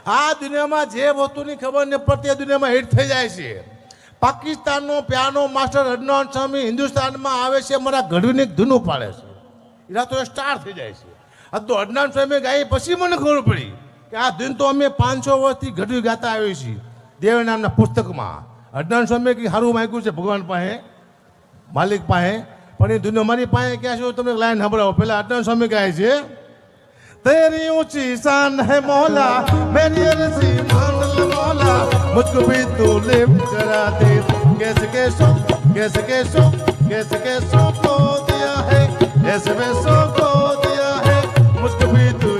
આ દુનિયામાં જે વસ્તુની ખબર ન પડતી એ દુનિયામાં હિટ થઈ જાય છે. પાકિસ્તાનનો પિયાનો માસ્ટર અદનાન સામી હિન્દુસ્તાનમાં આવે છે, અમારા ગઢવીની ધૂન ઉપાડે છે, એના તો સ્ટાર થઈ જાય છે. આ તો અદનાન સામે ગાઈ પછી મને ખબર પડી કે આ ધૂન તો અમે 500 વર્ષથી ગઢવી ગાતા આવીએ છીએ. દેવ નામના પુસ્તકમાં અદનાન સ્વામી કંઈક સારું માગ્યું છે ભગવાન પાસે, માલિક પાસે, પણ એ ધૂન અમારી પાસે ક્યાં છે તમે લાઈન સાંભળાવો. પેલા અદનાન સ્વામી ગાય છે, तेरी ऊंची शान है मौला, मेरी अर्जी मान ले मौला, मुझको भी तू लिफ्ट करा दे. कैसे कैसो को दिया है, ऐसे वैसो को दिया है, मुझको भी तू